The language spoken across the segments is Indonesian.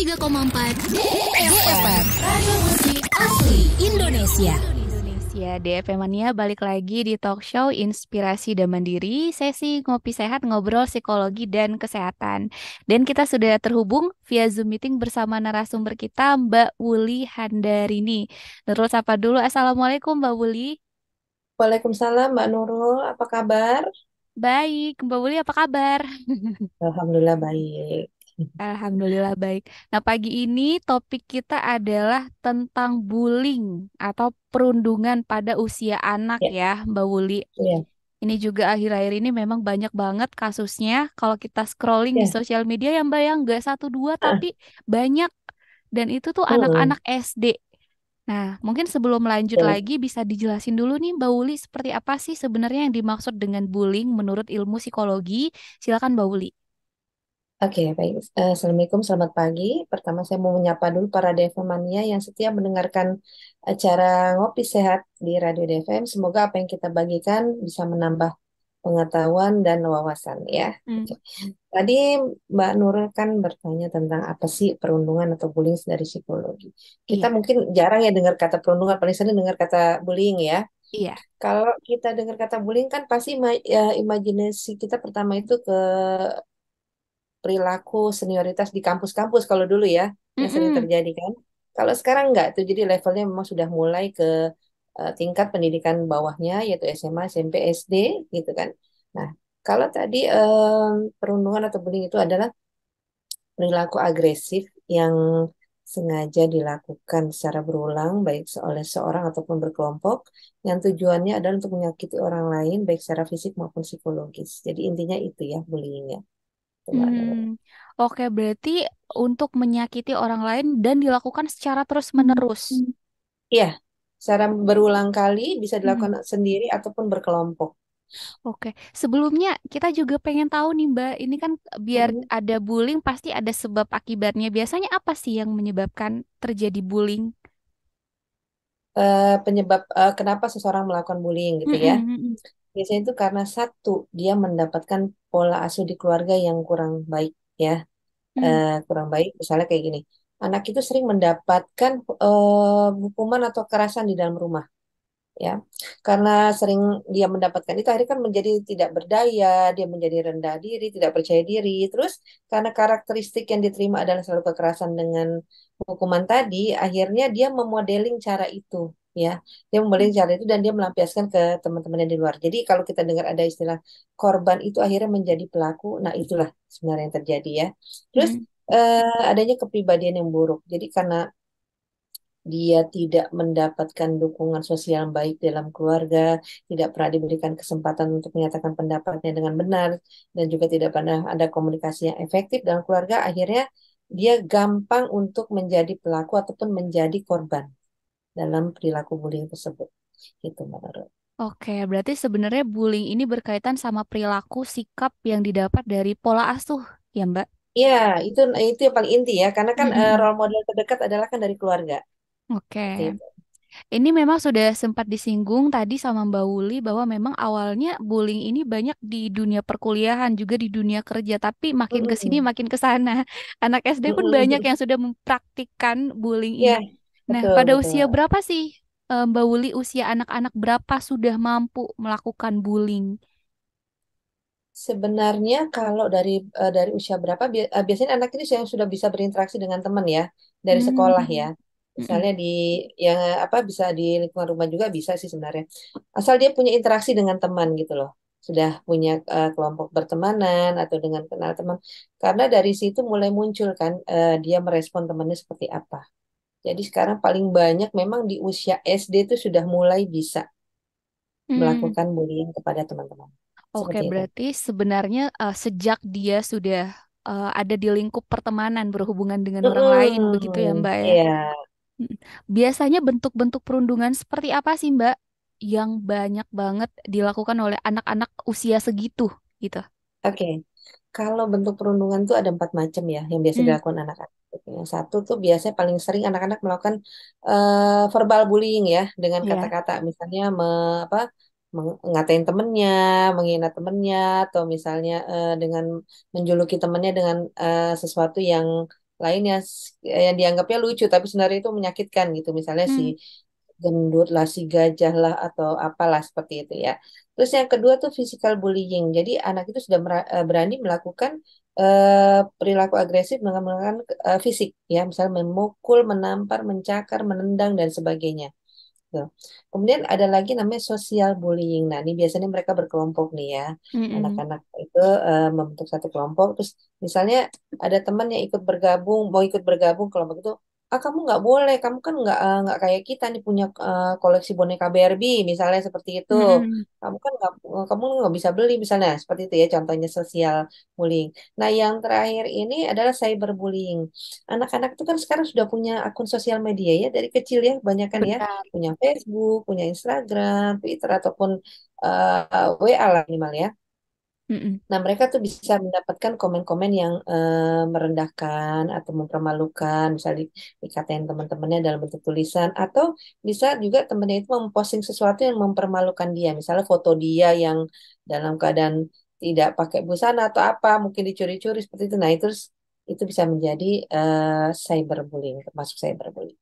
103,4 DFM Radio Musik Asli Indonesia. DFM Mania balik lagi di talk show Inspirasi dan Mandiri, sesi ngopi sehat ngobrol psikologi dan kesehatan. Dan kita sudah terhubung via Zoom meeting bersama narasumber kita Mbak Wuli Handarini. Nurul sapa dulu, Assalamualaikum Mbak Wuli. Waalaikumsalam Mbak Nurul, apa kabar? Baik, Mbak Wuli apa kabar? Alhamdulillah baik. Alhamdulillah baik. Nah, pagi ini topik kita adalah tentang bullying atau perundungan pada usia anak Ya, ya, Mbak Wuli. ya, Ini juga akhir-akhir ini memang banyak banget kasusnya. Kalau kita scrolling di ya. sosial media yang Mbak yang nggak satu dua Ah, tapi banyak. Dan itu tuh mm-mm, anak-anak SD. Nah, mungkin sebelum lanjut betul. lagi bisa dijelasin dulu nih Mbak Wuli seperti apa sih sebenarnya yang dimaksud dengan bullying menurut ilmu psikologi. Silakan Mbak Wuli. Oke, baik. Assalamualaikum, selamat pagi. Pertama saya mau menyapa dulu para DFM-mania yang setia mendengarkan acara Ngopi Sehat di Radio DFM. Semoga apa yang kita bagikan bisa menambah pengetahuan dan wawasan ya. Oke. Hmm, Tadi Mbak Nurul kan bertanya tentang apa sih perundungan atau bullying dari psikologi. Kita iya, mungkin jarang ya dengar kata perundungan, paling sering dengar kata bullying ya. iya. Kalau kita dengar kata bullying kan pasti imajinasi kita pertama itu ke perilaku senioritas di kampus-kampus kalau dulu ya, yang sering Mm-mm. terjadi kan. Kalau sekarang enggak tuh, jadi levelnya memang sudah mulai ke tingkat pendidikan bawahnya, yaitu SMA, SMP, SD gitu kan. Nah, kalau tadi perundungan atau bullying itu adalah perilaku agresif yang sengaja dilakukan secara berulang, baik oleh seorang ataupun berkelompok, yang tujuannya adalah untuk menyakiti orang lain, baik secara fisik maupun psikologis. Jadi intinya itu ya, bullyingnya. Itu, Mbak Nurul. Hmm, oke, berarti untuk menyakiti orang lain dan dilakukan secara Hmm. terus-menerus. Iya, secara berulang kali bisa Hmm, dilakukan sendiri ataupun berkelompok. oke, sebelumnya kita juga pengen tahu nih Mbak, ini kan biar Mm-mm. ada bullying pasti ada sebab akibatnya. Biasanya apa sih yang menyebabkan terjadi bullying? Penyebab kenapa seseorang melakukan bullying gitu ya. Mm-mm, mm-mm, Biasanya itu karena satu, dia mendapatkan pola asuh di keluarga yang kurang baik ya. mm, Kurang baik. Misalnya kayak gini, anak itu sering mendapatkan hukuman atau kekerasan di dalam rumah, ya, karena sering dia mendapatkan itu akhirnya kan menjadi tidak berdaya, dia menjadi rendah diri, tidak percaya diri. Terus karena karakteristik yang diterima adalah selalu kekerasan dengan hukuman tadi, akhirnya dia memodeling cara itu. Ya, dia mm, memodeling cara itu dan dia melampiaskan ke teman-teman yang di luar. Jadi kalau kita dengar ada istilah korban itu akhirnya menjadi pelaku, nah itulah sebenarnya yang terjadi ya. Terus mm, adanya kepribadian yang buruk. Jadi karena dia tidak mendapatkan dukungan sosial yang baik dalam keluarga, tidak pernah diberikan kesempatan untuk menyatakan pendapatnya dengan benar, dan juga tidak pernah ada komunikasi yang efektif dalam keluarga, akhirnya dia gampang untuk menjadi pelaku ataupun menjadi korban dalam perilaku bullying tersebut. Itu menurut. Oke, berarti sebenarnya bullying ini berkaitan sama perilaku sikap yang didapat dari pola asuh, ya Mbak? Ya, itu yang paling inti ya, karena kan Mm-mm. role model terdekat adalah kan dari keluarga. Oke. Seperti itu. Ini memang sudah sempat disinggung tadi sama Mbak Wuli bahwa memang awalnya bullying ini banyak di dunia perkuliahan juga di dunia kerja, tapi makin ke sini Mm-mm. makin ke sana. Anak SD pun banyak Mm-mm. yang sudah mempraktikkan bullying Ya, ini. Nah, betul, pada usia betul. berapa sih Mbak Wuli usia anak-anak berapa sudah mampu melakukan bullying? Sebenarnya kalau dari usia berapa biasanya anak ini yang sudah bisa berinteraksi dengan teman ya dari sekolah ya. Hmm. Mm-mm. Misalnya di yang apa bisa di lingkungan rumah juga bisa sih sebenarnya. Asal dia punya interaksi dengan teman gitu loh. Sudah punya kelompok bertemanan atau dengan kenal teman. Karena dari situ mulai muncul kan dia merespon temannya seperti apa. Jadi sekarang paling banyak memang di usia SD itu sudah mulai bisa Hmm. melakukan bullying kepada teman-teman. Oke, Seperti itu. berarti sebenarnya sejak dia sudah ada di lingkup pertemanan berhubungan dengan orang lain, begitu ya Mm-mm. Mbak ya? Iya. Mm. Biasanya bentuk-bentuk perundungan seperti apa sih Mbak yang banyak banget dilakukan oleh anak-anak usia segitu gitu? Oke, kalau bentuk perundungan tuh ada empat macam ya yang biasa Hmm, dilakukan anak-anak. Yang satu tuh biasanya paling sering anak-anak melakukan verbal bullying ya dengan ya. kata-kata, misalnya apa, ngatain temennya, menghina temennya, atau misalnya dengan menjuluki temennya dengan sesuatu yang lain yang dianggapnya lucu tapi sebenarnya itu menyakitkan gitu. Misalnya si Hmm, gendut lah, si gajah lah atau apalah seperti itu ya. Terus yang kedua tuh physical bullying. Jadi anak itu sudah berani melakukan perilaku agresif dengan menggunakan fisik ya, misalnya memukul, menampar, mencakar, menendang dan sebagainya. Tuh. Kemudian ada lagi namanya social bullying. Nah, ini biasanya mereka berkelompok nih ya. mm-mm. Anak-anak itu membentuk satu kelompok. Terus misalnya ada teman yang ikut bergabung, mau ikut bergabung kelompok itu, ah kamu nggak boleh, kamu kan nggak kayak kita nih punya koleksi boneka Barbie, misalnya seperti itu. Mm-mm. Kamu nggak bisa beli misalnya seperti itu ya. Contohnya social bullying. Nah, yang terakhir ini adalah cyberbullying. Anak-anak itu kan sekarang sudah punya akun sosial media ya dari kecil ya, banyak kan ya Benar. punya Facebook, punya Instagram, Twitter ataupun WA lah minimal ya. Mm-mm. Nah, mereka tuh bisa mendapatkan komen-komen yang merendahkan atau mempermalukan, misalnya dikatain teman-temannya dalam bentuk tulisan, atau bisa juga temannya itu memposting sesuatu yang mempermalukan dia, misalnya foto dia yang dalam keadaan tidak pakai busana atau apa, mungkin dicuri-curi seperti itu. Nah, itu bisa menjadi cyberbullying, termasuk cyberbullying.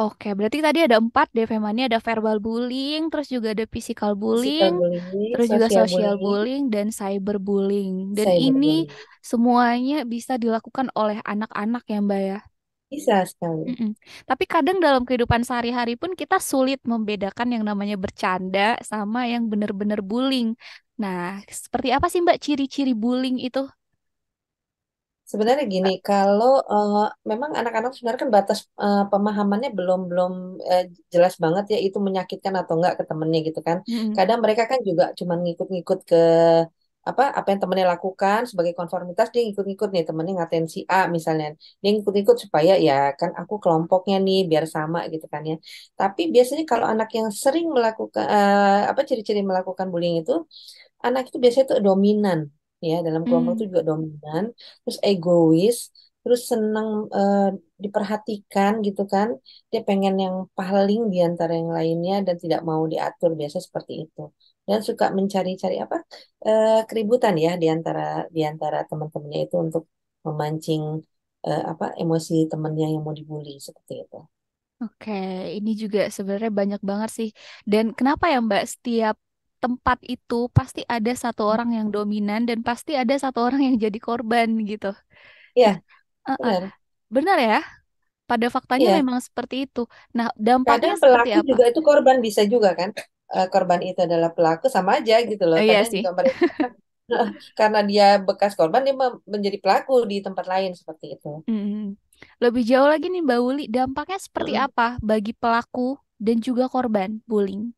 Oke, berarti tadi ada empat deh, Femani. Ada verbal bullying, terus juga ada physical bullying, Physical bullying, terus juga social social bullying, bullying, dan cyber bullying. Dan ini cyberbullying. semuanya bisa dilakukan oleh anak-anak ya, Mbak ya. Bisa sekali. Mm-mm. Tapi kadang dalam kehidupan sehari-hari pun kita sulit membedakan yang namanya bercanda sama yang benar-benar bullying. Nah, seperti apa sih Mbak ciri-ciri bullying itu? Sebenarnya gini, kalau memang anak-anak sebenarnya kan batas pemahamannya belum belum eh, jelas banget ya itu menyakitkan atau enggak ke temennya gitu kan. Mm-mm. Kadang mereka kan juga cuma ngikut-ngikut ke apa yang temennya lakukan sebagai konformitas, dia ngikut-ngikut nih temennya ngatain si A misalnya. Dia ngikut-ngikut supaya ya kan aku kelompoknya nih biar sama gitu kan ya. Tapi biasanya kalau anak yang sering melakukan apa ciri-ciri melakukan bullying itu, anak itu biasanya tuh dominan ya, dalam kelompok itu Mm. juga dominan, terus egois, terus senang diperhatikan gitu kan, dia pengen yang paling di antara yang lainnya dan tidak mau diatur, biasa seperti itu, dan suka mencari-cari apa keributan ya di antara teman-temannya itu untuk memancing apa emosi temannya yang mau dibully seperti itu. Oke, ini juga sebenarnya banyak banget sih. Dan kenapa ya Mbak, setiap tempat itu pasti ada satu orang yang dominan dan pasti ada satu orang yang jadi korban gitu. Nah, Iya, uh-uh. benar. Benar ya? Pada faktanya Iya. memang seperti itu. Nah, dampaknya Kadang seperti pelaku apa? juga itu korban bisa juga kan. Korban itu adalah pelaku sama aja gitu loh. Iya Kadang sih. juga mereka karena dia bekas korban dia menjadi pelaku di tempat lain seperti itu. Mm. Lebih jauh lagi nih Mbak Uli, dampaknya seperti Mm. apa bagi pelaku dan juga korban bullying?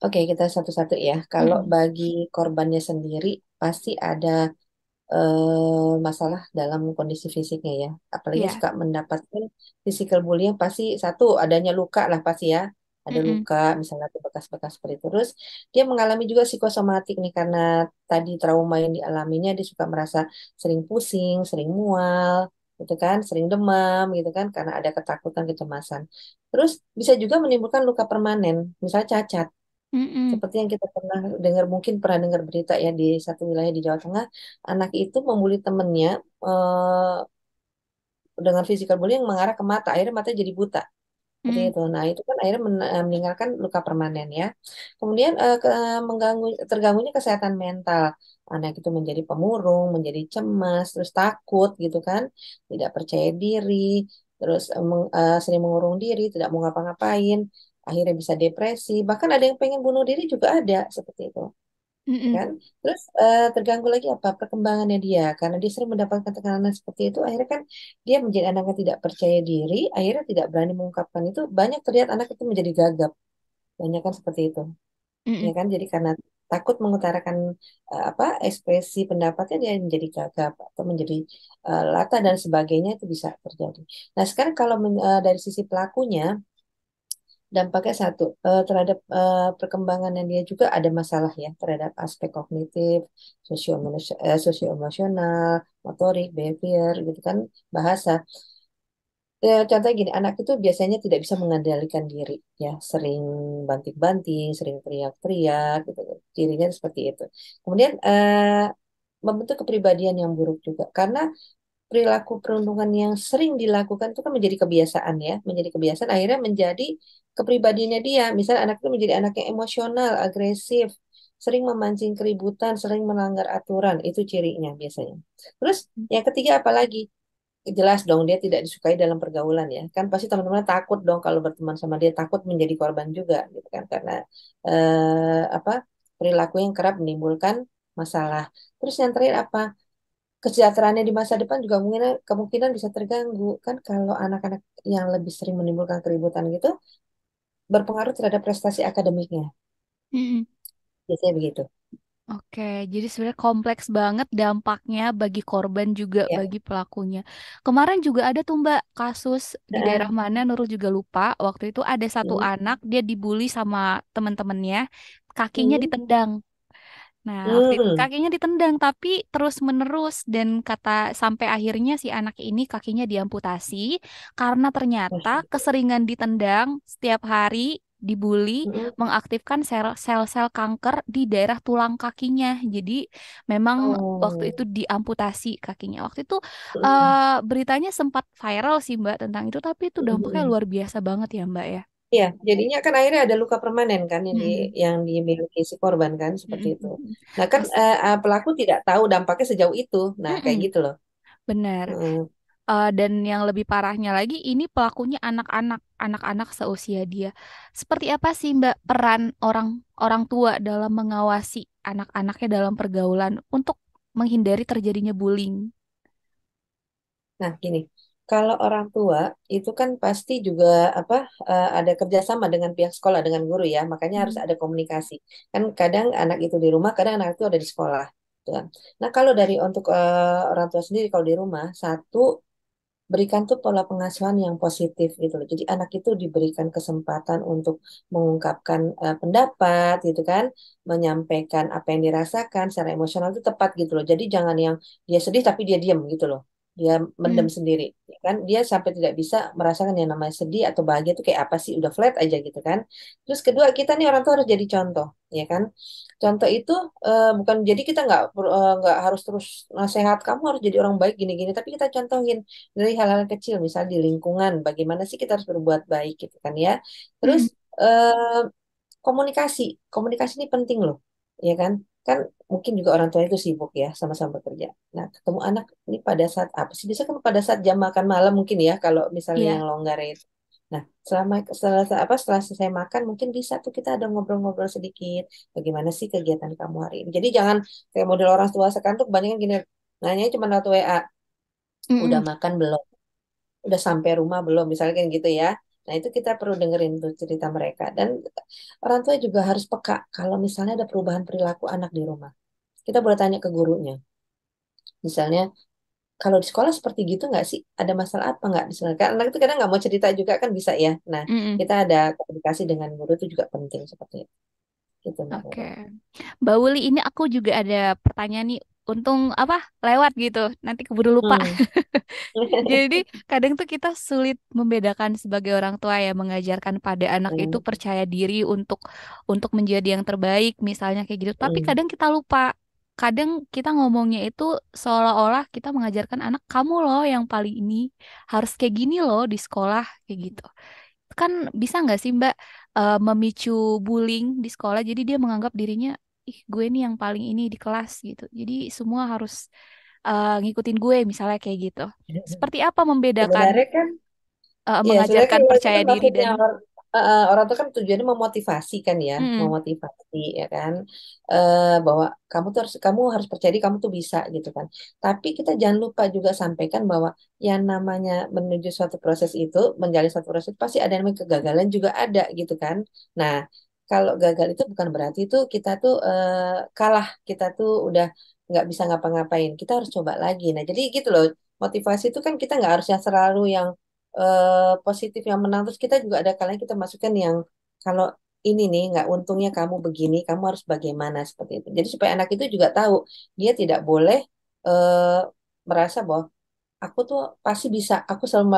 Oke, kita satu-satu ya. Kalau Mm-mm. bagi korbannya sendiri pasti ada masalah dalam kondisi fisiknya ya. Apalagi Iya. suka mendapatkan physical bullying, pasti satu adanya luka lah pasti ya. Ada Mm-mm. luka, misalnya ada bekas-bekas seperti itu. Terus dia mengalami juga psikosomatik nih karena tadi trauma yang dialaminya, dia suka merasa sering pusing, sering mual, gitu kan, sering demam gitu kan karena ada ketakutan, kecemasan. Terus bisa juga menimbulkan luka permanen, misalnya cacat. Mm-mm. Seperti yang kita pernah dengar, mungkin pernah dengar berita ya di satu wilayah di Jawa Tengah, anak itu membuli temennya eh, dengan physical bullying yang mengarah ke mata, akhirnya matanya jadi buta. Seperti Mm. itu. Nah, itu kan akhirnya meninggalkan luka permanen ya. Kemudian terganggunya kesehatan mental. Anak itu menjadi pemurung, menjadi cemas, terus takut gitu kan, tidak percaya diri, terus sering mengurung diri, tidak mau ngapa-ngapain, akhirnya bisa depresi, bahkan ada yang pengen bunuh diri juga ada seperti itu Mm-mm. kan. Terus terganggu lagi apa perkembangannya dia karena dia sering mendapatkan tekanan seperti itu, akhirnya kan dia menjadi anak yang tidak percaya diri, akhirnya tidak berani mengungkapkan itu, banyak terlihat anak itu menjadi gagap, banyak kan seperti itu ya Mm-mm. kan, jadi karena takut mengutarakan apa ekspresi pendapatnya, dia menjadi gagap atau menjadi latah dan sebagainya, itu bisa terjadi. Nah, sekarang kalau dari sisi pelakunya, dampaknya satu terhadap perkembangannya, dia juga ada masalah ya terhadap aspek kognitif, sosio-emosional, motorik, behavior gitu kan, bahasa. Ya, contohnya gini, anak itu biasanya tidak bisa mengendalikan diri, ya, sering banting-banting, sering teriak-teriak, gitu. Cirinya seperti itu. Kemudian membentuk kepribadian yang buruk juga, karena perilaku perundungan yang sering dilakukan itu kan menjadi kebiasaan ya, menjadi kebiasaan akhirnya menjadi kepribadiannya dia. Misalnya anak itu menjadi anak yang emosional, agresif, sering memancing keributan, sering melanggar aturan, itu cirinya biasanya. Terus yang ketiga apalagi? Jelas dong dia tidak disukai dalam pergaulan ya. Kan pasti teman-teman takut dong kalau berteman sama dia, takut menjadi korban juga gitu kan karena apa? Perilaku yang kerap menimbulkan masalah. Terus yang terakhir apa? Kesejahteraannya di masa depan juga mungkin kemungkinan bisa terganggu kan kalau anak-anak yang lebih sering menimbulkan keributan gitu berpengaruh terhadap prestasi akademiknya Mm-mm. biasanya begitu Oke, jadi sebenarnya kompleks banget dampaknya bagi korban juga ya. bagi pelakunya. Kemarin juga ada tuh Mbak kasus di daerah Heeh. mana Nurul juga lupa. Waktu itu ada satu Hmm. anak dia dibully sama teman-temannya, kakinya Hmm. ditendang. Nah, waktu itu Hmm. kakinya ditendang tapi terus-menerus dan kata sampai akhirnya si anak ini kakinya diamputasi karena ternyata Masya Allah. keseringan ditendang setiap hari dibully Hmm. mengaktifkan sel-sel kanker di daerah tulang kakinya. Jadi memang waktu itu Oh. diamputasi kakinya. Waktu itu Hmm. beritanya sempat viral sih Mbak tentang itu tapi itu dampaknya Hmm. luar biasa banget ya Mbak ya. Iya, jadinya kan akhirnya ada luka permanen kan Mm-mm. yang dimiliki si korban kan seperti Mm-mm. itu. Mm-mm. Nah kan As- pelaku tidak tahu dampaknya sejauh itu. Nah kayak Mm-mm. gitu loh. Benar. Heeh. Dan yang lebih parahnya lagi, ini pelakunya anak-anak, anak-anak seusia dia. Seperti apa sih Mbak peran orang orang tua dalam mengawasi anak-anaknya dalam pergaulan untuk menghindari terjadinya bullying? Nah, gini, kalau orang tua itu kan pasti juga apa ada kerjasama dengan pihak sekolah dengan guru ya, makanya harus Hmm. ada komunikasi. Kan kadang anak itu di rumah, kadang anak itu ada di sekolah. Gitu kan. Nah, kalau dari untuk orang tua sendiri kalau di rumah, satu berikan tuh pola pengasuhan yang positif gitu loh. Jadi anak itu diberikan kesempatan untuk mengungkapkan pendapat gitu kan, menyampaikan apa yang dirasakan secara emosional itu tepat gitu loh. Jadi jangan yang dia sedih tapi dia diam gitu loh. Dia Hmm. mendem sendiri, ya kan? Dia sampai tidak bisa merasakan yang namanya sedih atau bahagia itu kayak apa sih? Udah flat aja gitu kan. Terus kedua kita nih orang tua harus jadi contoh, ya kan? Contoh itu bukan jadi kita nggak harus terus nasihat kamu harus jadi orang baik gini-gini, tapi kita contohin dari hal-hal kecil, misal di lingkungan, bagaimana sih kita harus berbuat baik gitu kan ya. Terus Hmm. eh, komunikasi, komunikasi ini penting loh, ya kan? Kan mungkin juga orang tua itu sibuk ya, sama-sama bekerja. Nah, ketemu anak ini pada saat apa sih? Bisa kan pada saat jam makan malam mungkin ya, kalau misalnya yang Iya. longgar itu. Nah, setelah selesai makan mungkin bisa tuh kita ada ngobrol-ngobrol sedikit. Bagaimana sih kegiatan kamu hari ini? Jadi jangan kayak model orang tua sekarang tuh kebanyakan gini, nanya cuma lewat WA, udah Mm-mm. makan belum? Udah sampai rumah belum misalnya kan gitu ya. Nah itu kita perlu dengerin tuh cerita mereka dan orang tua juga harus peka kalau misalnya ada perubahan perilaku anak di rumah. Kita boleh tanya ke gurunya. Misalnya kalau di sekolah seperti gitu nggak sih? Ada masalah apa nggak di sekolah? Karena anak itu kadang nggak mau cerita juga kan bisa ya. Nah Mm-mm. kita ada komunikasi dengan guru itu juga penting seperti itu. Gitu Mbak Oke. Nurul. Mbak Wuli, ini aku juga ada pertanyaan nih. Untung apa lewat gitu. Nanti keburu lupa. Hmm. Jadi kadang tuh kita sulit membedakan sebagai orang tua ya mengajarkan pada anak itu Hmm. percaya diri untuk menjadi yang terbaik misalnya kayak gitu. Tapi Hmm. kadang kita lupa. Kadang kita ngomongnya itu seolah-olah kita mengajarkan anak kamu loh yang paling ini harus kayak gini loh di sekolah kayak gitu. Kan bisa nggak sih Mbak memicu bullying di sekolah jadi dia menganggap dirinya ih gue nih yang paling ini di kelas gitu. Jadi semua harus ngikutin gue misalnya kayak gitu. Seperti apa membedakan Sebenarnya kan iya, sebenarnya mengajarkan kalau itu percaya kan diri maksudnya dan orang itu kan tujuannya memotivasi kan ya, Mm-mm. memotivasi ya kan, bahwa kamu harus percaya diri, kamu tuh bisa gitu kan. Tapi kita jangan lupa juga sampaikan bahwa yang namanya menuju suatu proses itu, menjalani suatu proses pasti ada namanya kegagalan juga ada gitu kan. Nah, kalau gagal itu bukan berarti itu kita tuh kalah, kita tuh udah nggak bisa ngapa-ngapain. Kita harus coba lagi. Nah, jadi gitu loh. Motivasi itu kan kita nggak harus yang selalu yang positif yang menang terus kita juga ada kalanya kita masukkan yang kalau ini nih nggak untungnya kamu begini kamu harus bagaimana seperti itu jadi supaya anak itu juga tahu dia tidak boleh eh, merasa bahwa aku tuh pasti bisa aku selalu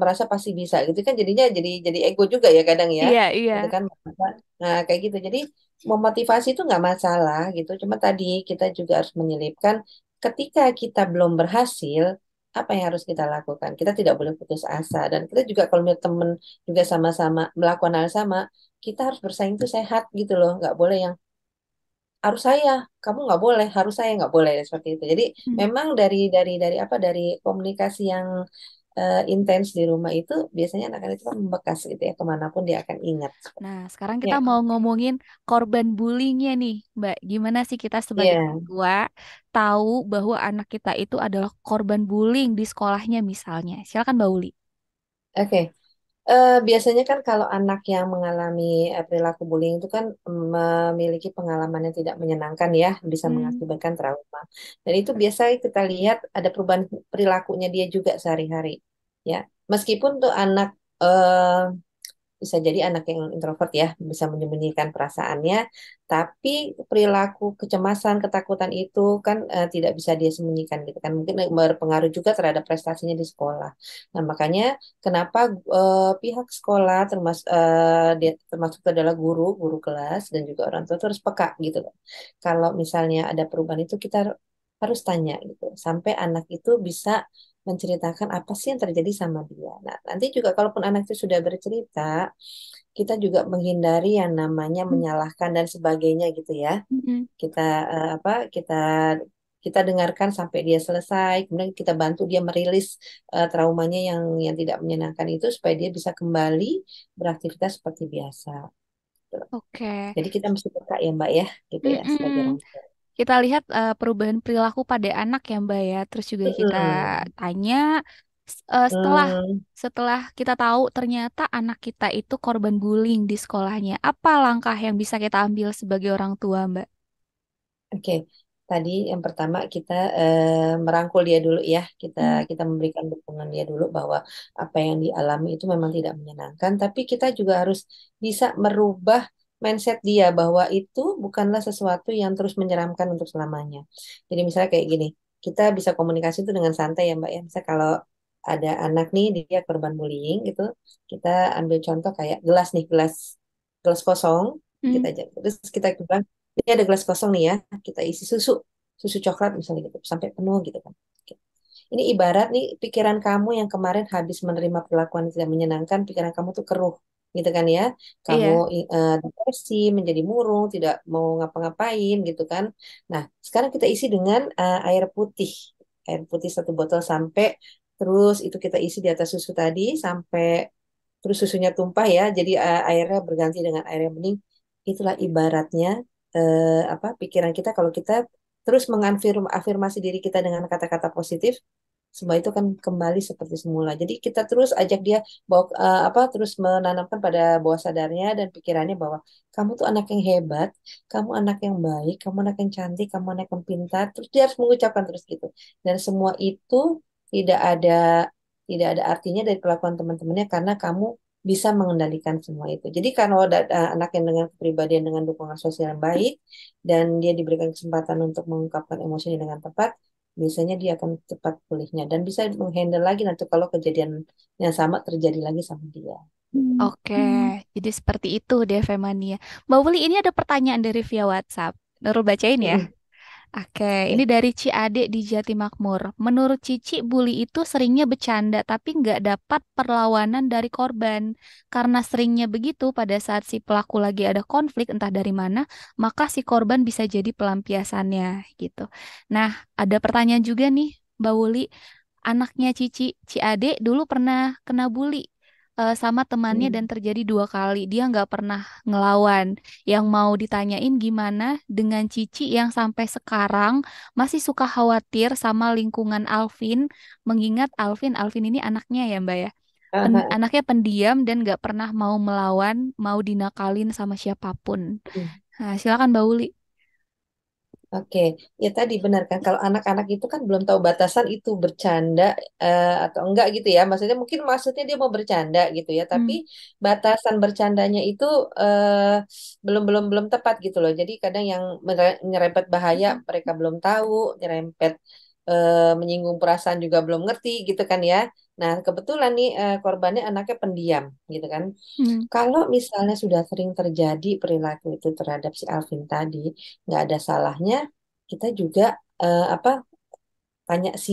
merasa pasti bisa gitu kan jadinya jadi ego juga ya kadang ya iya iya. gitu kan. Nah kayak gitu jadi memotivasi itu nggak masalah gitu cuma tadi kita juga harus menyelipkan ketika kita belum berhasil apa yang harus kita lakukan? Kita tidak boleh putus asa. Dan kita juga kalau punya teman juga sama-sama melakukan hal sama, kita harus bersaing itu sehat gitu loh. Nggak boleh yang harus saya, kamu nggak boleh, harus saya nggak boleh seperti itu. Jadi Hmm. memang dari komunikasi yang intens di rumah itu biasanya anak-anak itu kan membekas gitu ya, kemanapun dia akan ingat. Nah, sekarang kita Ya, mau ngomongin korban bullyingnya nih, Mbak. Gimana sih kita sebagai orang ya, tua tahu bahwa anak kita itu adalah korban bullying di sekolahnya misalnya? Silakan Mbak Uli. oke. Biasanya kan kalau anak yang mengalami perilaku bullying itu kan memiliki pengalaman yang tidak menyenangkan ya, bisa Hmm. mengakibatkan trauma. Dan itu biasa kita lihat ada perubahan perilakunya dia juga sehari-hari. Ya, meskipun tuh anak eh, bisa jadi anak yang introvert ya, bisa menyembunyikan perasaannya, tapi perilaku kecemasan, ketakutan itu kan tidak bisa dia sembunyikan gitu kan. Mungkin berpengaruh juga terhadap prestasinya di sekolah. Nah, makanya kenapa pihak sekolah termasuk adalah guru kelas dan juga orang tua itu harus peka gitu loh. Kalau misalnya ada perubahan itu kita harus tanya gitu sampai anak itu bisa menceritakan apa sih yang terjadi sama dia. Nah, nanti juga kalaupun anak itu sudah bercerita, kita juga menghindari yang namanya menyalahkan dan sebagainya gitu ya. Hmm. Kita apa? Kita dengarkan sampai dia selesai, kemudian kita bantu dia merilis traumanya yang tidak menyenangkan itu supaya dia bisa kembali beraktivitas seperti biasa. Gitu. Oke. Jadi kita mesti peka ya Mbak ya, gitu ya sebagai Mm-mm. orang tua. Kita lihat perubahan perilaku pada anak ya Mbak ya. Terus juga kita Mm-mm. tanya setelah Hmm, setelah kita tahu ternyata anak kita itu korban bullying di sekolahnya. Apa langkah yang bisa kita ambil sebagai orang tua Mbak? oke. Tadi yang pertama kita merangkul dia dulu ya. Kita Hmm. kita memberikan dukungan dia dulu bahwa apa yang dialami itu memang tidak menyenangkan, tapi kita juga harus bisa merubah mindset dia bahwa itu bukanlah sesuatu yang terus menyeramkan untuk selamanya. Jadi misalnya kayak gini, kita bisa komunikasi itu dengan santai ya Mbak ya. Misalnya kalau ada anak nih dia korban bullying gitu, kita ambil contoh kayak gelas nih, gelas gelas kosong Hmm. kita aja. Terus kita bilang ini ada gelas kosong nih ya, kita isi susu, susu coklat misalnya gitu, sampai penuh gitu kan. Oke. Ini ibarat nih pikiran kamu yang kemarin habis menerima perlakuan yang tidak menyenangkan, pikiran kamu tuh keruh, gitu kan ya. Kamu Iya. depresi, menjadi murung, tidak mau ngapa-ngapain gitu kan. Nah, sekarang kita isi dengan air putih satu botol sampai terus itu kita isi di atas susu tadi sampai terus susunya tumpah ya, jadi airnya berganti dengan air yang bening. Itulah ibaratnya apa pikiran kita kalau kita terus mengafirmasi diri kita dengan kata-kata positif, semua itu kan kembali seperti semula. Jadi kita terus ajak dia bawa apa terus menanamkan pada bawah sadarnya dan pikirannya bahwa kamu tuh anak yang hebat, kamu anak yang baik, kamu anak yang cantik, kamu anak yang pintar. Terus dia harus mengucapkan terus gitu. Dan semua itu tidak ada tidak ada artinya dari kelakuan teman-temannya karena kamu bisa mengendalikan semua itu. Jadi kalau ada anak yang dengan kepribadian dengan dukungan sosial yang baik dan dia diberikan kesempatan untuk mengungkapkan emosinya dengan tepat, biasanya dia akan cepat pulihnya dan bisa menghandle lagi nanti kalau kejadian yang sama terjadi lagi sama dia. Oke, jadi seperti itu deh Femania. Mbak Wuli, ini ada pertanyaan dari via WhatsApp. Nurul bacain ya. Mm-mm. Oke, ini Oke. dari Ci Ade di Jatimakmur. Menurut Cici, bully itu seringnya bercanda tapi nggak dapat perlawanan dari korban. Karena seringnya begitu pada saat si pelaku lagi ada konflik entah dari mana, maka si korban bisa jadi pelampiasannya gitu. Nah, ada pertanyaan juga nih, Mbak Wuli. Anaknya Cici, Ci Ade dulu pernah kena bully sama temannya dan Mm. terjadi 2 kali. Dia nggak pernah ngelawan. Yang mau ditanyain gimana dengan Cici yang sampai sekarang masih suka khawatir sama lingkungan Alvin, mengingat Alvin ini anaknya ya Mbak ya. Aha. Anaknya pendiam dan nggak pernah mau melawan, mau dinakalin sama siapapun. Mm. Nah, silakan Mbak Uli. Oke, ya tadi benar kan kalau anak-anak itu kan belum tahu batasan itu bercanda atau enggak gitu ya. Maksudnya mungkin maksudnya dia mau bercanda gitu ya, tapi Hmm. batasan bercandanya itu belum belum belum tepat gitu loh. Jadi kadang yang nyerempet bahaya mereka belum tahu, nyerempet menyinggung perasaan juga belum ngerti gitu kan ya. Nah, kebetulan nih korbannya anaknya pendiam gitu kan. Hmm. Kalau misalnya sudah sering terjadi perilaku itu terhadap si Alvin tadi, nggak ada salahnya kita juga apa tanya si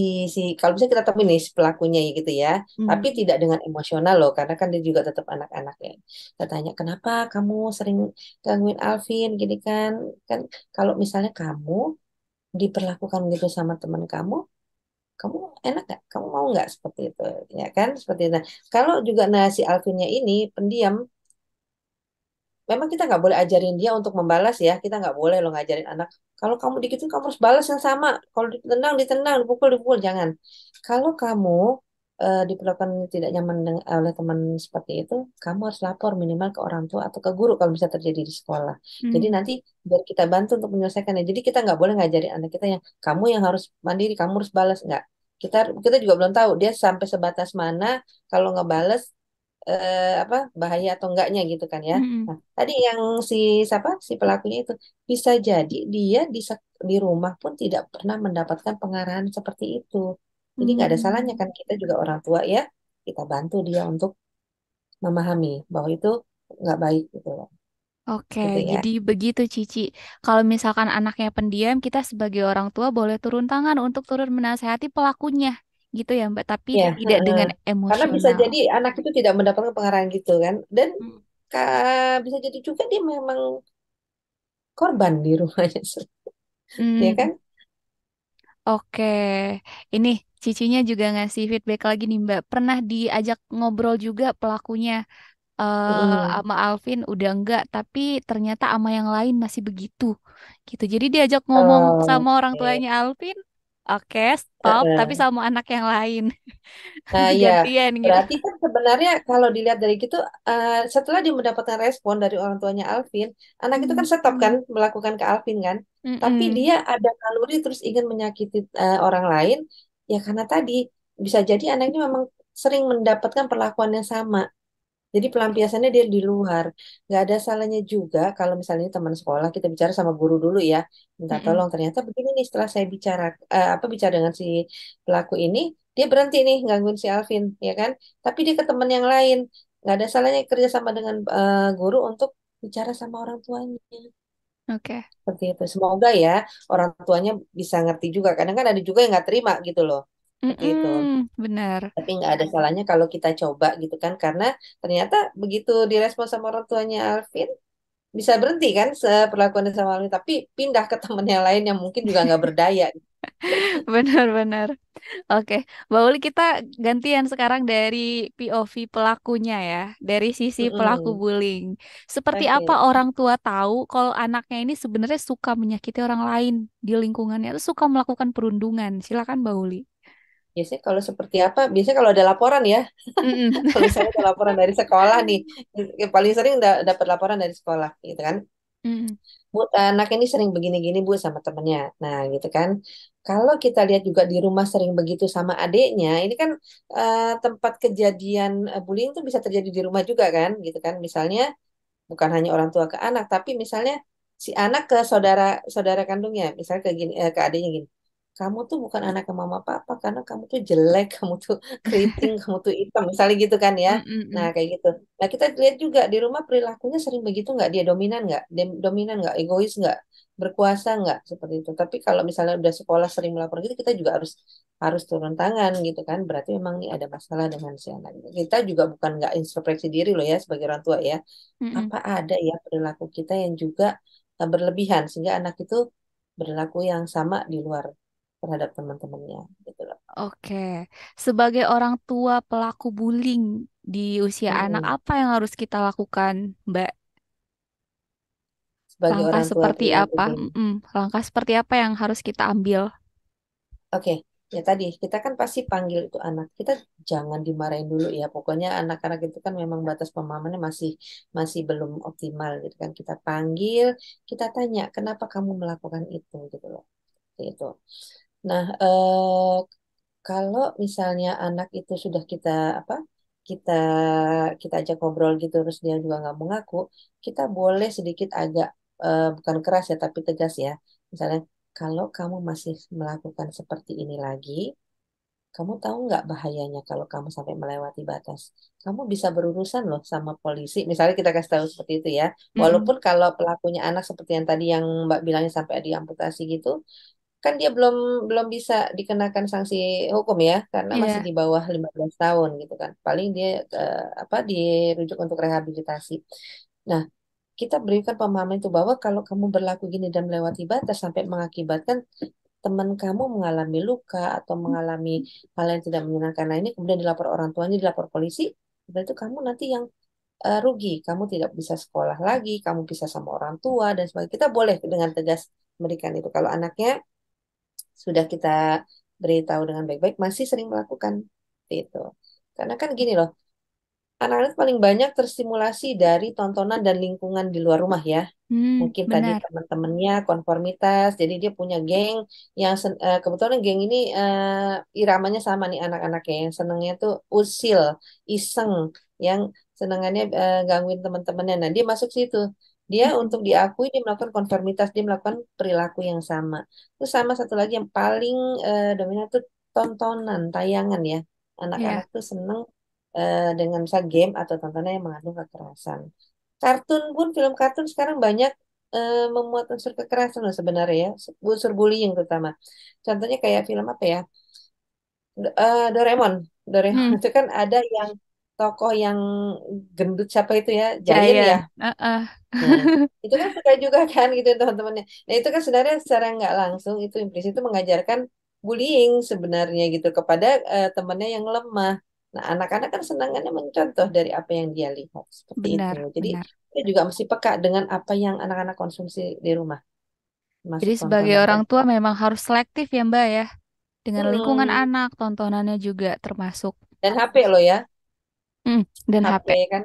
kalau bisa kita temuin nih si pelakunya ya gitu ya, tapi Hmm. tidak dengan emosional loh, karena kan dia juga tetap anak-anak ya. Kita tanya kenapa kamu sering gangguin Alvin gini kan, kan kalau misalnya kamu diperlakukan gitu sama teman kamu enak nggak? Kamu mau nggak seperti itu? Ya kan, seperti itu. Nah, kalau juga nah si Alvinnya ini pendiam, memang kita nggak boleh ajarin dia untuk membalas ya. Kita nggak boleh loh ngajarin anak. Kalau kamu digituin, kamu harus balas yang sama. Kalau ditendang, ditendang, dipukul, dipukul. Jangan. Kalau kamu diperlakukan tidak nyaman oleh teman seperti itu, kamu harus lapor minimal ke orang tua atau ke guru kalau bisa terjadi di sekolah. Jadi Hmm. nanti biar kita bantu untuk menyelesaikannya. Jadi kita nggak boleh ngajarin anak kita yang kamu yang harus mandiri, kamu harus balas. Nggak. Kita juga belum tahu dia sampai sebatas mana kalau ngebales apa bahaya atau enggaknya gitu kan ya. Hmm. Nah, tadi yang si siapa si pelakunya itu bisa jadi dia di rumah pun tidak pernah mendapatkan pengarahan seperti itu. Jadi nggak ada salahnya Hmm. kan kita juga orang tua ya, kita bantu dia untuk memahami bahwa itu nggak baik gitu loh. Oke, Gitu ya. jadi begitu Cici. Kalau misalkan anaknya pendiam, kita sebagai orang tua boleh turun tangan untuk turun menasehati pelakunya, gitu ya Mbak. Tapi Ya, tidak heeh. dengan Karena bisa emosional. jadi anak itu tidak mendapatkan pengarahan gitu kan. Dan Hmm. bisa jadi juga dia memang korban di rumahnya, ya Hmm. kan? Oke, ini Cicinya juga ngasih feedback lagi nih Mbak. Pernah diajak ngobrol juga pelakunya Mm-mm. sama Alvin udah enggak, tapi ternyata sama yang lain masih begitu. Gitu. Jadi diajak ngomong Oh, sama orang oke. tuanya Alvin, oke, stop, tapi Heeh. sama anak yang lain. Nah, ya, Gantian gitu. berarti kan sebenarnya kalau dilihat dari gitu, setelah dia mendapatkan respon dari orang tuanya Alvin, anak itu Hmm. kan stop kan melakukan ke Alvin kan, tapi Mm-mm. dia ada naluri terus ingin menyakiti orang lain, ya karena tadi bisa jadi anaknya memang sering mendapatkan perlakuan yang sama. Jadi pelampiasannya dia di luar. Nggak ada salahnya juga kalau misalnya teman sekolah kita bicara sama guru dulu ya. Minta Mm-mm. tolong ternyata begini nih setelah saya bicara apa bicara dengan si pelaku ini, dia berhenti nih gangguin si Alvin, ya kan? Tapi dia ke teman yang lain. Nggak ada salahnya kerja sama dengan guru untuk bicara sama orang tuanya. Oke. Seperti itu. Semoga ya orang tuanya bisa ngerti juga. Kadang kan ada juga yang nggak terima gitu loh. Seperti itu. Mm-mm. Benar. Tapi nggak ada salahnya kalau kita coba gitu kan, karena ternyata begitu direspon sama orang tuanya Alvin, bisa berhenti kan perlakuannya sama Alvin, tapi pindah ke temen yang lain yang mungkin juga nggak berdaya. Benar-benar. Oke, Mbak Uli kita gantian sekarang dari POV pelakunya ya, dari sisi pelaku Mm-mm. bullying. Seperti apa Oke. orang tua tahu kalau anaknya ini sebenarnya suka menyakiti orang lain di lingkungannya atau suka melakukan perundungan? Silakan Mbak Uli. Biasanya kalau seperti apa? Biasanya kalau ada laporan ya, Mm-mm. kalau misalnya ada laporan dari sekolah nih, yang paling sering dapat laporan dari sekolah, gitu kan. Mm-mm. Bu, anak ini sering begini-gini Bu sama temennya. Nah, gitu kan. Kalau kita lihat juga di rumah sering begitu sama adiknya, ini kan tempat kejadian bullying itu bisa terjadi di rumah juga kan, gitu kan. Misalnya bukan hanya orang tua ke anak, tapi misalnya si anak ke saudara saudara kandungnya, misalnya ke gini, ke adiknya gini. Kamu tuh bukan anak ke mama papa karena kamu tuh jelek, kamu tuh keriting, kamu tuh hitam, misalnya gitu kan ya. Nah, Mm-mm. kayak gitu. Nah, kita lihat juga di rumah perilakunya sering begitu nggak? Dia dominan nggak? Dia dominan nggak? Egois nggak? Berkuasa nggak? Seperti itu. Tapi kalau misalnya udah sekolah sering melakukan gitu, kita juga harus harus turun tangan gitu kan. Berarti memang ini ada masalah dengan si anak. Kita juga bukan nggak introspeksi diri loh ya sebagai orang tua ya, Mm-mm. apa ada ya perilaku kita yang juga berlebihan sehingga anak itu berlaku yang sama di luar terhadap teman-temannya gitu loh. Oke, sebagai orang tua pelaku bullying di usia anak, Mm-mm. apa yang harus kita lakukan, Mbak? Sebagai Langkah orang tua seperti perilaku apa? bullying. Mm-mm. Langkah seperti apa yang harus kita ambil? Oke, ya tadi kita kan pasti panggil itu anak. Kita jangan dimarahin dulu ya. Pokoknya anak-anak itu kan memang batas pemahamannya masih masih belum optimal gitu kan. Kita panggil, kita tanya, kenapa kamu melakukan itu gitu loh. Itu. Nah, kalau misalnya anak itu sudah kita apa kita kita ajak ngobrol gitu terus dia juga nggak mengaku, kita boleh sedikit agak bukan keras ya tapi tegas ya. Misalnya kalau kamu masih melakukan seperti ini lagi, kamu tahu nggak bahayanya kalau kamu sampai melewati batas? Kamu bisa berurusan loh sama polisi. Misalnya kita kasih tahu seperti itu ya. Mm-mm. Walaupun kalau pelakunya anak seperti yang tadi yang Mbak bilangnya sampai diamputasi gitu, kan dia belum belum bisa dikenakan sanksi hukum ya, karena masih Iya. di bawah 15 tahun gitu kan. Paling dia apa dirujuk untuk rehabilitasi. Nah, kita berikan pemahaman itu bahwa kalau kamu berlaku gini dan melewati batas sampai mengakibatkan teman kamu mengalami luka atau mengalami hal yang tidak menyenangkan, nah ini kemudian dilapor orang tuanya, dilapor polisi, berarti kamu nanti yang rugi. Kamu tidak bisa sekolah lagi, kamu bisa sama orang tua dan sebagainya. Kita boleh dengan tegas memberikan itu. Kalau anaknya sudah kita beritahu dengan baik-baik, masih sering melakukan itu. Karena kan gini loh, anak-anak paling banyak terstimulasi dari tontonan dan lingkungan di luar rumah ya. Mungkin tadi Benar. teman-temannya konformitas, jadi dia punya geng yang kebetulan geng ini iramanya sama nih anak-anaknya yang senengnya tuh usil, iseng, yang senengannya gangguin teman-temannya. Nah, dia masuk situ. Dia untuk Mm-mm. diakui dia melakukan konformitas, dia melakukan perilaku yang sama. Terus sama satu lagi yang paling dominan tuh tontonan, tayangan ya. Anak-anak Iya, tuh seneng dengan misalnya game atau tontonan yang mengandung kekerasan. Kartun pun, film kartun sekarang banyak memuat unsur kekerasan loh sebenarnya ya, unsur bullying terutama. Contohnya kayak film apa ya? Doraemon. Doraemon Hmm, itu kan ada yang tokoh yang gendut siapa itu ya, Giant ya. Giant. Nah, itu kan suka juga kan gitu teman-temannya. Nah, itu kan sebenarnya secara nggak langsung itu implisit itu mengajarkan bullying sebenarnya gitu kepada temannya yang lemah. Nah, anak-anak kan senangannya mencontoh dari apa yang dia lihat seperti itu. Benar, Jadi benar. kita juga mesti peka dengan apa yang anak-anak konsumsi di rumah, Jadi masuk sebagai tontonan dan orang tua memang harus selektif ya Mbak ya. Dengan lingkungan hmm, anak, tontonannya juga termasuk. dan HP lo ya, Dan HP HP. kan.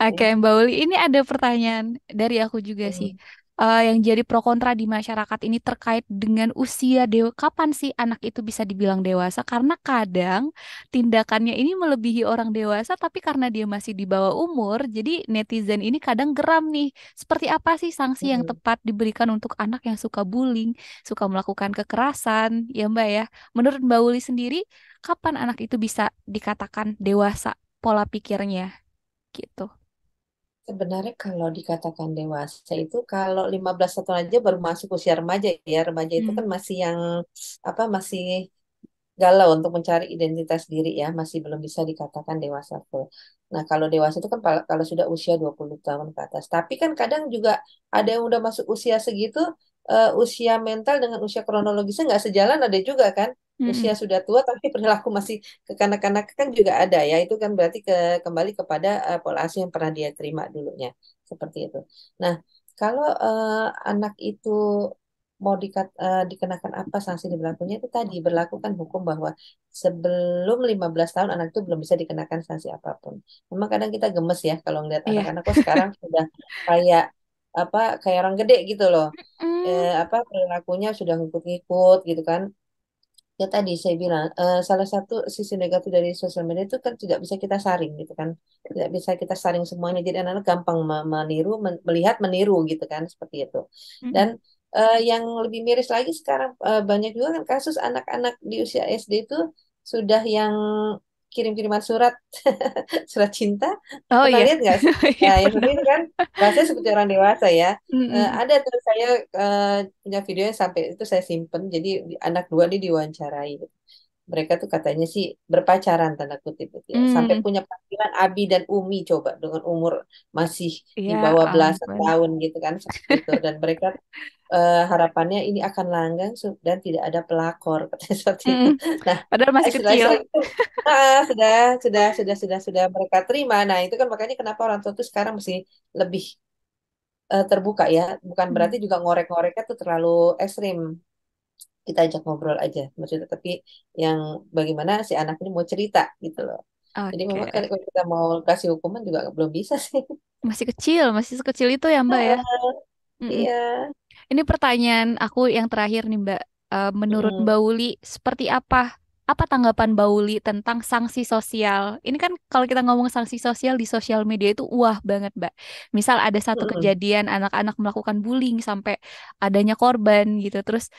Oke, Mbak Uli, ini ada pertanyaan dari aku juga sih. Hmm. Yang jadi pro kontra di masyarakat ini terkait dengan usia kapan sih anak itu bisa dibilang dewasa? Karena kadang tindakannya ini melebihi orang dewasa, tapi karena dia masih di bawah umur, jadi netizen ini kadang geram nih. Seperti apa sih sanksi yang Hmm. tepat diberikan untuk anak yang suka bullying, suka melakukan kekerasan, ya Mbak ya? Menurut Mbak Uli sendiri, kapan anak itu bisa dikatakan dewasa pola pikirnya gitu? Sebenarnya kalau dikatakan dewasa itu kalau 15 tahun aja baru masuk usia remaja ya. Remaja itu Hmm. kan masih yang apa masih galau untuk mencari identitas diri ya, masih belum bisa dikatakan dewasa full. Nah, kalau dewasa itu kan kalau sudah usia 20 tahun ke atas. Tapi kan kadang juga ada yang udah masuk usia segitu, usia mental dengan usia kronologisnya nggak sejalan ada juga kan. Usia Mm-mm. sudah tua tapi perilaku masih kekanak-kanak kan juga ada ya. Itu kan berarti kembali kepada pola asuh yang pernah dia terima dulunya. Seperti itu. Nah, kalau anak itu mau dikenakan apa sanksi di berlakunya itu tadi berlakukan hukum bahwa sebelum 15 tahun anak itu belum bisa dikenakan sanksi apapun. Memang kadang kita gemes ya kalau ngeliat Iya. anak-anak kok sekarang sudah kayak apa kayak orang gede gitu loh. Mm, Apa perilakunya sudah ngikut-ngikut gitu kan. Ya tadi saya bilang salah satu sisi negatif dari sosial media itu kan tidak bisa kita saring gitu kan. Tidak bisa kita saring semuanya. Jadi anak-anak gampang meniru, melihat meniru gitu kan seperti itu. Dan mm-mm. yang lebih miris lagi sekarang banyak juga kan kasus anak-anak di usia SD itu sudah yang kirim-kiriman surat surat cinta. Oh Pernah iya. lihat nggak sih? Iya Nah, yang seperti benar. itu kan rasanya seperti orang dewasa ya. Mm-mm. Ada tuh saya punya videonya sampai itu saya simpen. Jadi anak dua ini diwawancarai. Mereka tuh katanya sih berpacaran tanda kutip gitu ya. Sampai Mm. punya panggilan Abi dan Umi coba dengan umur masih di Ya bawah belasan ampun. tahun gitu kan seperti itu. Dan mereka harapannya ini akan langgang dan tidak ada pelakor katanya seperti itu. Mm. Nah, Padahal masih kecil. istilah-istilah itu sudah mereka terima. Nah, itu kan makanya kenapa orang tua tuh sekarang mesti lebih terbuka ya. Bukan berarti Mm. juga ngorek-ngoreknya tuh terlalu ekstrim. Kita ajak ngobrol aja, maksudnya tapi yang bagaimana si anak ini mau cerita gitu loh. Jadi memang kan Oke. kalau kita mau kasih hukuman juga belum bisa sih. Masih sekecil itu ya Mbak ya. Heeh, Mm-mm. iya. Ini pertanyaan aku yang terakhir nih Mbak. Menurut Mm, Mbak Uli, seperti apa tanggapan Mbak Uli tentang sanksi sosial? Ini kan kalau kita ngomong sanksi sosial di sosial media itu wah banget Mbak. Misal ada satu mm, kejadian anak-anak melakukan bullying sampai adanya korban gitu. Terus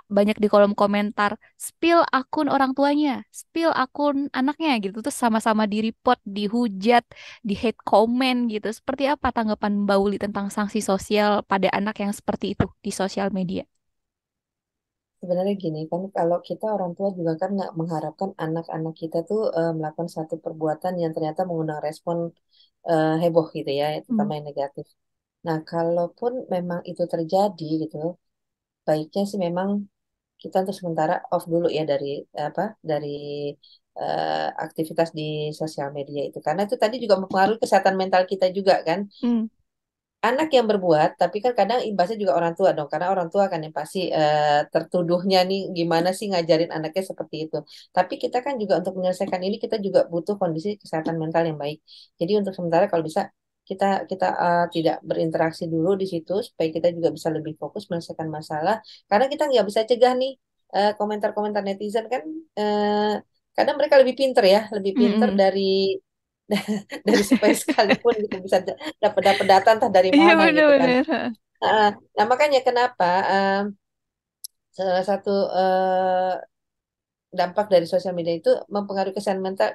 banyak di kolom komentar, spill akun orang tuanya, spill akun anaknya gitu. Terus sama-sama di-report, dihujat, di hate comment gitu. Seperti apa tanggapan Mbak Uli tentang sanksi sosial pada anak yang seperti itu di sosial media? sebenarnya gini kan, kalau kita orang tua juga kan nggak mengharapkan anak-anak kita tuh melakukan satu perbuatan yang ternyata mengundang respon heboh gitu ya, Hmm. terutama yang negatif. Nah, kalaupun memang itu terjadi gitu, baiknya sih memang kita untuk sementara off dulu ya dari apa dari aktivitas di sosial media itu, karena itu tadi juga mempengaruhi kesehatan mental kita juga kan. Hmm. Anak yang berbuat, tapi kan kadang imbasnya juga orang tua dong, karena orang tua kan yang pasti tertuduhnya nih gimana sih ngajarin anaknya seperti itu. Tapi kita kan juga untuk menyelesaikan ini kita juga butuh kondisi kesehatan mental yang baik. Jadi untuk sementara kalau bisa kita kita tidak berinteraksi dulu di situ supaya kita juga bisa lebih fokus menyelesaikan masalah. Karena kita nggak bisa cegah nih komentar-komentar netizen kan, eh, kadang mereka lebih pinter ya, lebih Hmm. pinter Hmm. dari dari supaya sekalipun gitu bisa dapat dapat data entah dari Iya mana gitu kan. benar-benar. Nah, nah, makanya kenapa salah satu dampak dari sosial media itu mempengaruhi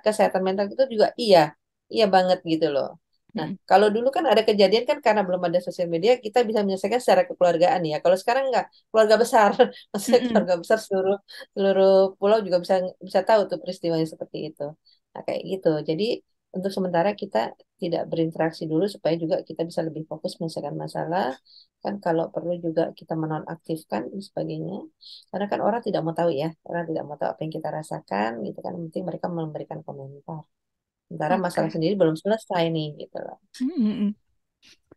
kesehatan mental itu juga iya, iya banget gitu loh. Nah, Hmm. kalau dulu kan ada kejadian kan karena belum ada sosial media kita bisa menyelesaikan secara kekeluargaan ya. Kalau sekarang nggak, keluarga besar, Hmm. maksudnya Hmm. keluarga besar seluruh seluruh pulau juga bisa bisa tahu tuh peristiwa yang seperti itu. Nah, kayak gitu. Jadi untuk sementara kita tidak berinteraksi dulu supaya juga kita bisa lebih fokus menyelesaikan masalah. Kan kalau perlu juga kita menonaktifkan dan sebagainya. Karena kan orang tidak mau tahu ya, orang tidak mau tahu apa yang kita rasakan gitu kan. Yang penting mereka memberikan komentar. Sementara masalah Oke. sendiri belum selesai nih gitu loh. Hmm. Hmm. Hmm.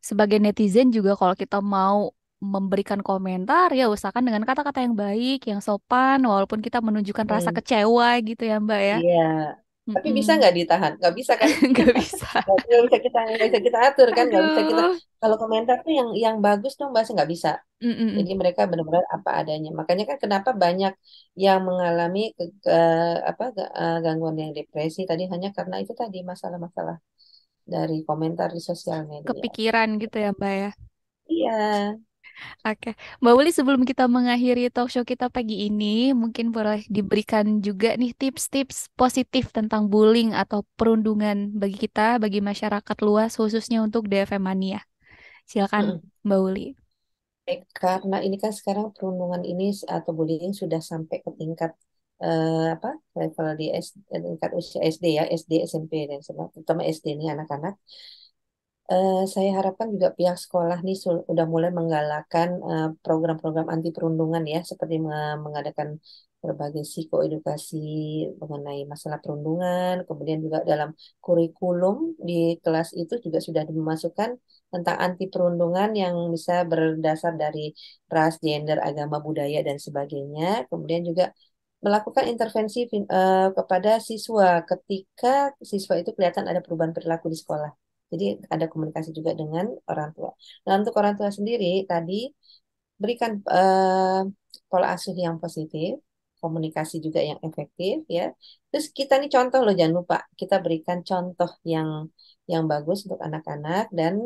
Sebagai netizen juga kalau kita mau memberikan komentar ya usahakan dengan kata-kata yang baik, yang sopan, walaupun kita menunjukkan rasa Hmm, kecewa gitu ya Mbak ya. iya. Tapi bisa Mm-mm. nggak ditahan? Nggak bisa kan? Nggak bisa. Nggak bisa kita atur kan? Nggak bisa kita. Aduh. Kalau komentar tuh yang bagus dong bahasa nggak bisa. Mm-mm. Jadi mereka benar-benar apa adanya. Makanya kan kenapa banyak yang mengalami gangguan yang depresi tadi hanya karena itu tadi masalah-masalah dari komentar di sosial media. Kepikiran gitu ya Mbak ya. Iya. Oke, Mbak Uli sebelum kita mengakhiri talk show kita pagi ini, mungkin boleh diberikan juga nih tips-tips positif tentang bullying atau perundungan bagi kita, bagi masyarakat luas, khususnya untuk DFM Mania. Silakan Mm-mm. Mbak Uli. Karena ini kan sekarang perundungan ini atau bullying sudah sampai ke tingkat apa level di tingkat usia SD ya, SD, SMP dan sebagainya, terutama SD ini anak-anak. Saya harapkan juga pihak sekolah nih sudah mulai menggalakkan program-program anti perundungan ya, seperti mengadakan berbagai psikoedukasi mengenai masalah perundungan, kemudian juga dalam kurikulum di kelas itu juga sudah dimasukkan tentang anti perundungan yang bisa berdasar dari ras, gender, agama, budaya dan sebagainya. Kemudian juga melakukan intervensi kepada siswa ketika siswa itu kelihatan ada perubahan perilaku di sekolah. Jadi ada komunikasi juga dengan orang tua. Nah, untuk orang tua sendiri tadi berikan pola asuh yang positif, komunikasi juga yang efektif ya. Terus kita nih contoh loh, jangan lupa kita berikan contoh yang bagus untuk anak-anak dan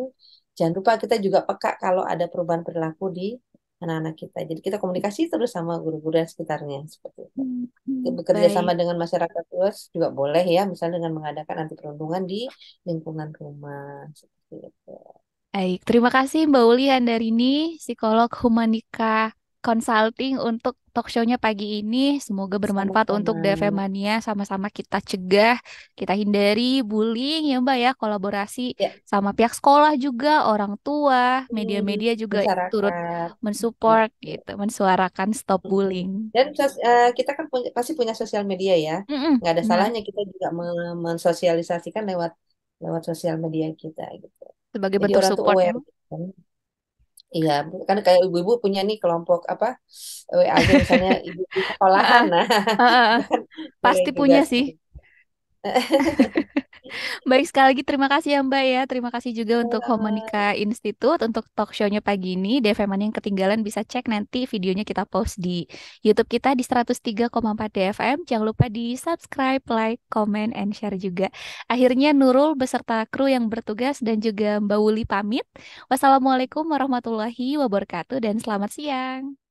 jangan lupa kita juga peka kalau ada perubahan perilaku di anak-anak kita. Jadi kita komunikasi terus sama guru-guru yang sekitarnya seperti itu. Bekerja sama Baik. dengan masyarakat luas juga boleh ya, misalnya dengan mengadakan anti perundungan di lingkungan rumah seperti itu. Baik, terima kasih Mbak Uli Handarini, psikolog Humanika Consulting untuk talk show-nya pagi ini. Semoga bermanfaat untuk Sama-sama. DFM Mania. Sama-sama kita cegah, kita hindari bullying ya Mbak ya. Kolaborasi Ya, sama pihak sekolah juga, orang tua, hmm, media-media juga turut masyarakat. mensupport Gitu. gitu, mensuarakan stop Mm-mm. bullying. Dan kita kan pasti punya sosial media ya. Mm-mm, Nggak ada benar. salahnya kita juga mensosialisasikan lewat lewat sosial media kita gitu. Sebagai Jadi bentuk orang tuh support ya. aware gitu kan. Iya, kan kayak ibu-ibu punya nih kelompok apa WA-nya misalnya ibu di sekolahan. Heeh, Nah, heeh. itu kan boleh Pasti juga punya tuh. sih. Baik sekali lagi terima kasih ya Mbak ya. Terima kasih juga untuk Homonika Institute untuk talk show-nya pagi ini. DFM yang ketinggalan bisa cek nanti videonya kita post di YouTube kita di 103,4 DFM. Jangan lupa di subscribe, like, comment, and share juga. Akhirnya Nurul beserta kru yang bertugas dan juga Mbak Wuli pamit. Wassalamualaikum warahmatullahi wabarakatuh dan selamat siang.